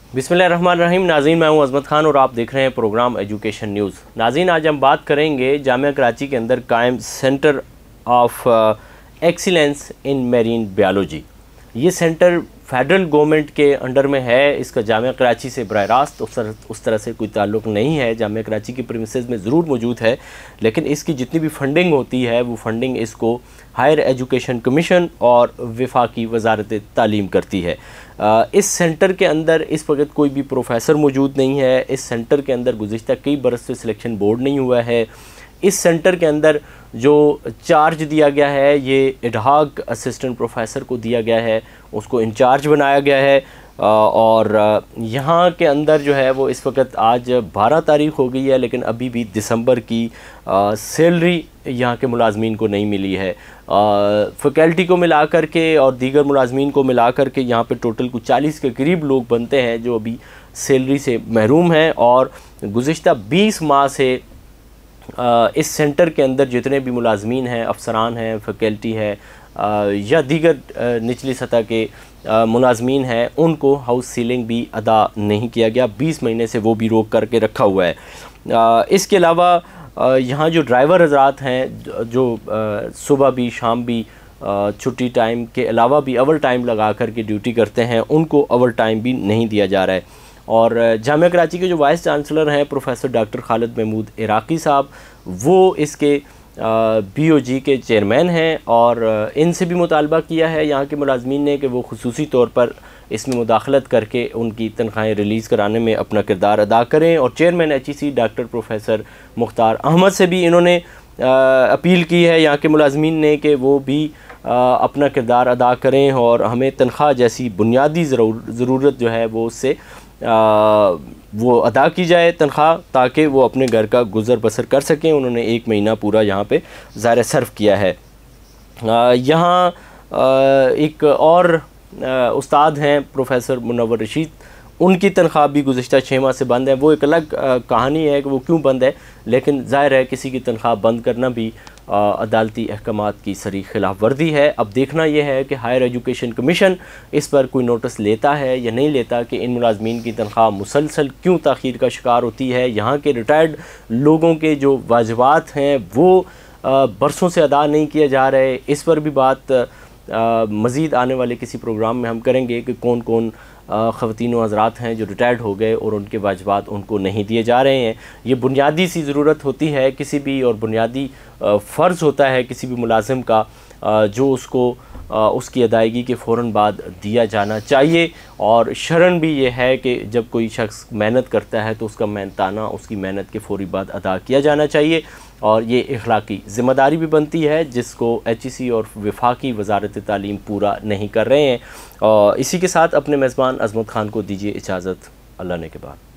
बिस्मिल्लाहिर्रहमानिर्रहीम। नाज़रीन, मैं हूं अज़मत ख़ान और आप देख रहे हैं प्रोग्राम एजुकेशन न्यूज़। नाज़रीन, आज हम बात करेंगे जामिया कराची के अंदर कायम centre of excellence in marine biology. ये सेंटर फेडरल गवर्नमेंट के अंडर में है। इसका जामिया कराची से बराह रास्त उस तरह से कोई ताल्लुक़ नहीं है। जामिया कराची की प्रीमिसेस में ज़रूर मौजूद है, लेकिन इसकी जितनी भी फ़ंडिंग होती है वो फ़ंडिंग इसको हायर एजुकेशन कमीशन और वफाकी वजारत तालीम करती है। इस सेंटर के अंदर इस वक्त कोई भी प्रोफेसर मौजूद नहीं है। इस सेंटर के अंदर गुज़िश्ता कई बरस से सिलेक्शन बोर्ड नहीं हुआ है। इस सेंटर के अंदर जो चार्ज दिया गया है ये एडहॉक असिस्टेंट प्रोफेसर को दिया गया है, उसको इंचार्ज बनाया गया है। और यहाँ के अंदर जो है वो इस वक्त आज 12 तारीख़ हो गई है, लेकिन अभी भी दिसंबर की सैलरी यहाँ के मुलाजमीन को नहीं मिली है। फैकल्टी को मिला कर के और दीगर मुलाजमीन को मिला कर के यहाँ पे टोटल कुछ 40 के करीब लोग बनते हैं जो अभी सैलरी से महरूम हैं। और गुज़िश्ता 20 माह से इस सेंटर के अंदर जितने भी मुलाजमीन हैं, अफसरान हैं, फैकल्टी है या दीगर निचली सतह के मुलाजमीन हैं, उनको हाउस सीलिंग भी अदा नहीं किया गया। 20 महीने से वो भी रोक करके रखा हुआ है। इसके अलावा यहाँ जो ड्राइवर हज़रात हैं जो सुबह भी शाम भी छुट्टी टाइम के अलावा भी ओवर टाइम लगा कर के ड्यूटी करते हैं, उनको ओवर टाइम भी नहीं दिया जा रहा है। और जामिया कराची के जो वाइस चांसलर हैं प्रोफेसर डॉक्टर खालिद महमूद इराकी साहब, वो इसके BOG के चेयरमैन हैं और इनसे भी मुतालबा किया है यहाँ के मुलाजमीन ने कि वो खुसूसी तौर पर इसमें मुदाखलत करके उनकी तनख्वाहें रिलीज़ कराने में अपना किरदार अदा करें। और chairman HEC doctor professor Mukhtar Ahmad से भी इन्होंने अपील की है यहाँ के मुलाजमीन ने कि वो भी अपना किरदार अदा करें और हमें तनख्वाह जैसी बुनियादी ज़रूरत जो है वो उससे वो अदा की जाए तनख्वाह, ताकि वो अपने घर का गुज़र बसर कर सकें। उन्होंने 1 महीना पूरा यहाँ पे ज़ाहिर सर्व किया है। यहाँ एक और उस्ताद हैं प्रोफेसर मुनव्वर रशीद, उनकी तनख्वाह भी गुज़िश्ता 6 माह से बंद है। वो एक अलग कहानी है कि वो क्यों बंद है, लेकिन ज़ाहिर है किसी की तनख्वाह बंद करना भी अदालती अहकामात की सरी खिलाफ वर्दी है। अब देखना यह है कि हायर एजुकेशन कमीशन इस पर कोई नोटिस लेता है या नहीं लेता कि इन मुलाजमीन की तनख्वाह मुसलसल क्यों ताख़ीर का शिकार होती है। यहाँ के रिटायर्ड लोगों के जो वाजिबात हैं वो बरसों से अदा नहीं किए जा रहे। इस पर भी बात मज़ीद आने वाले किसी प्रोग्राम में हम करेंगे कि कौन कौन ख़वातीन व हज़रात हैं जो रिटायर्ड हो गए और उनके वाजिबात उनको नहीं दिए जा रहे हैं। ये बुनियादी सी ज़रूरत होती है किसी भी, और बुनियादी फ़र्ज़ होता है किसी भी मुलाजिम का, जो उसको उसकी अदायगी के फ़ौरन बाद दिया जाना चाहिए। और शरन भी ये है कि जब कोई शख्स मेहनत करता है तो उसका मेहनताना उसकी मेहनत के फ़ौरी बाद अदा किया जाना चाहिए। और ये इखलाकी ज़िम्मेदारी भी बनती है जिसको HEC और वफाकी वजारत तालीम पूरा नहीं कर रहे हैं। और इसी के साथ अपने मेज़बान अज़मत ख़ान को दीजिए इजाज़त। अल्लाह ने के बाद।